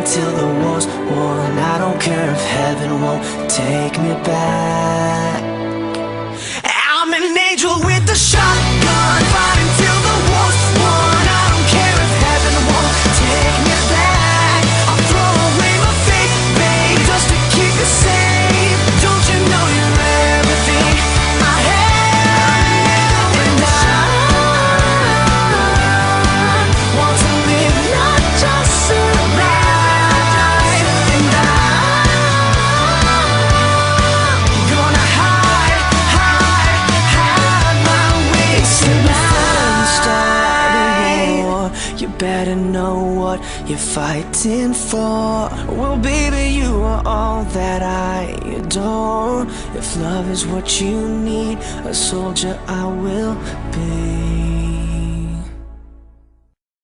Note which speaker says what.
Speaker 1: until the war's won. I don't care if heaven won't take me back. I'm an angel with a shotgun, fighting till the war's won. I don't care if heaven won't take me back. I'll throw away my faith, babe, just to keep you safe. Don't you know you're everything I have? And I want to live, not just survive. And I'm gonna hide my way tonight. You better know what you're fighting for. Well, baby, you are all that I adore. If love is what you need, a soldier I will be.